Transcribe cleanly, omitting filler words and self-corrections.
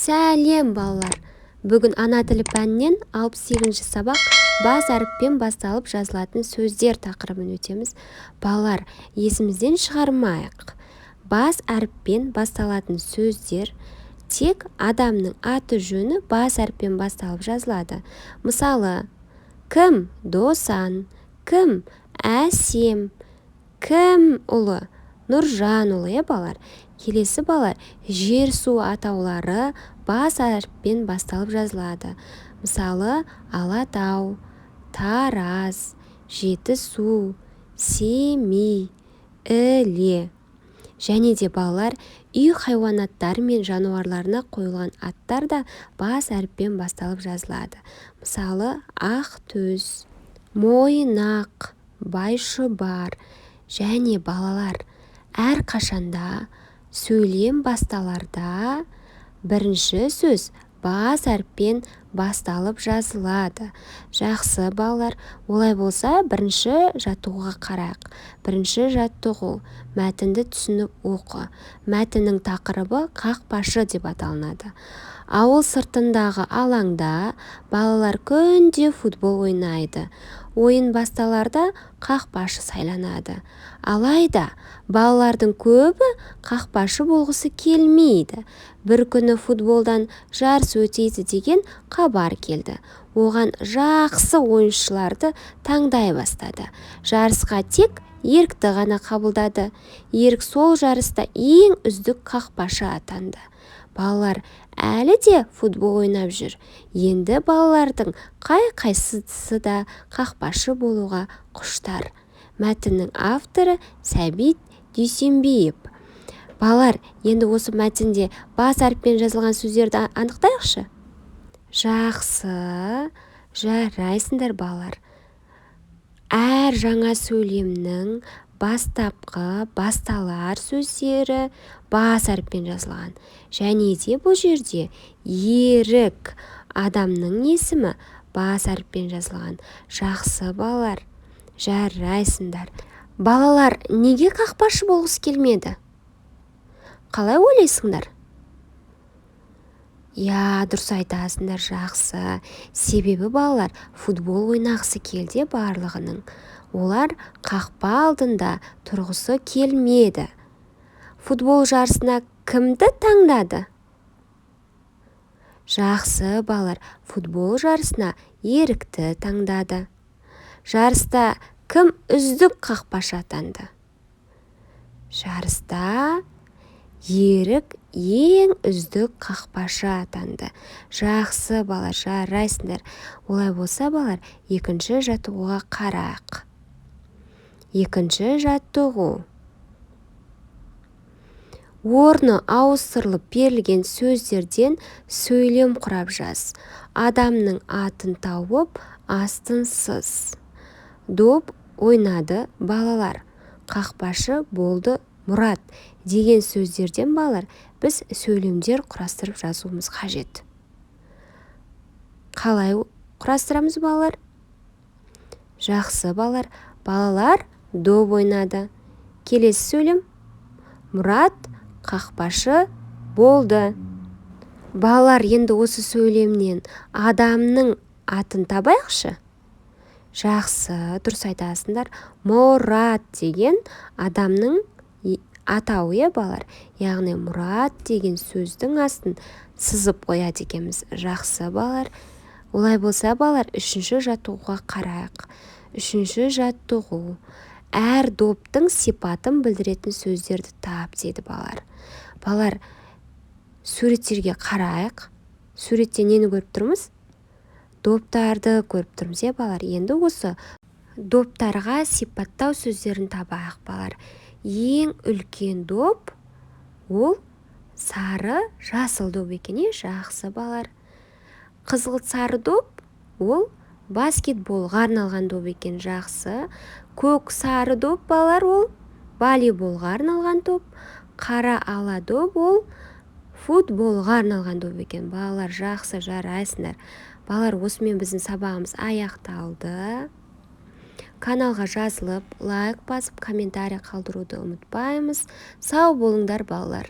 Сәлем балалар! Бүгін ана тілі пәнінен 68-ші сабақ бас әріппен басталып жазылатын сөздер тақырыбын өтеміз. Балалар, есімізден шығармайық. Бас әріппен басталатын сөздер тек адамның аты жөні бас әріппен басталып жазылады. Мысалы, кім Досан, кім Әсем, кім ұлы Нұржан ұлы, балалар. Келесі балалар, жер су атаулары бас әріппен басталып жазылады. Мысалы, Алатау, Тараз, Жетісу, Семей, Іле. Және де балалар, үй хайуанаттары мен жануарларына қойылған аттар да бас әріппен басталып жазылады. Мысалы, Ақтөс, Мойнақ, Байшұбар. Және балалар, әр қашанда сөйлем басталарда бірінші сөз бас әріппен басталып жазылады. Жақсы балалар, олай болса бірінші жаттығуға қарайық. Бірінші жаттығу: мәтінді түсініп оқы. Мәтіннің тақырыбы қақпашы деп аталынады. Ауыл сыртындағы алаңда балалар күнде футбол ойнайды. Ойын басталарда қақпашы сайланады. Алайда балалардың көбі қақпашы болғысы келмейді. Бір күні футболдан жарыс өтейді деген хабар келді. Оған жақсы ойыншыларды таңдай бастады. Жарысқа тек Ерікті ғана қабылдады. Ерік сол жарыста ең үздік қақпашы атанды. Балалар әлі де футбол ойнап жүр. Енді балалардың қай-қайсысы да қақпашы болуға құштар. Мәтіннің авторы Сәбит Дүйсенбиев. Балалар, енді осы мәтінде бас әріппен жазылған сөздерді анықтайықшы. Жақсы, жарайсыңдар балалар. Әр жаңа сөйлемнің бастапқы, басталар сөздері бас әріппен жазылған. Және де бұл жерде Ерік адамның есімі бас әріппен жазылған. Жақсы балалар, жарайсыңдар. Балалар, неге қақпашы болғысы келмеді? Қалай ойлайсыңдар? Дұрыс айтасыңдар, жақсы. Себебі балалар футбол ойнағысы келді барлығының. Олар қақпа алдында тұрғысы келмеді. Футбол жарысына кімді таңдады? Жақсы балалар, футбол жарысына Ерікті таңдады. Жарыста кім үздік қақпашы атанды? Жарыста Ерік ең үздік қақпашы атанды. Жақсы балалар, жарайсыңдар. Олай болса балалар, екінші жаттығуға қарайық. Екінші жаттығу: орны ауыстырылып берілген сөздерден сөйлем құрап жаз. Адамның атын тауып, астын сыз. Доп ойнады балалар. Қақпашы болды Мұрат деген сөздерден балалар біз сөйлемдер құрастырып жазуымыз қажет. Қалай құрастырамыз балалар? Жақсы балалар. Балалар доп ойнады. Келесі сөйлем: Мұрат қақпашы болды. Балалар, енді осы сөйлемнен адамның атын табайықшы. Жақсы, дұрыс айтасыңдар. Мұрат деген адамның атауы, балалар. Яғни Мұрат деген сөздің астын сызып қояды екенбіз. Жақсы балалар. Олай болса балалар, үшінші жаттығуға қарайық. Үшінші жаттығу: әр доптың сипатын білдіретін сөздерді тап дейді балалар. Балалар, суреттерге қарайық. Суретте нені көріп тұрмыз? Доптарды көріп тұрмыз, балалар. Енді осы доптарға сипаттау сөздерін табайық балалар. Ең үлкен доп ол сары жасыл доп екен. Жақсы балалар. Қызыл сары доп ол баскетболға арналған доп екен. Жақсы. Көк сары доп балалар ол волейболға арналған доп. Қара ала доп ол футболға арналған доп екен. Балалар, жақсы, жарайсыңдар. Балалар, осымен біздің сабағымыз аяқталды. Каналға жазылып, лайк басып, комментарий қалдыруды ұмытпаймыз. Сау болыңдар балалар.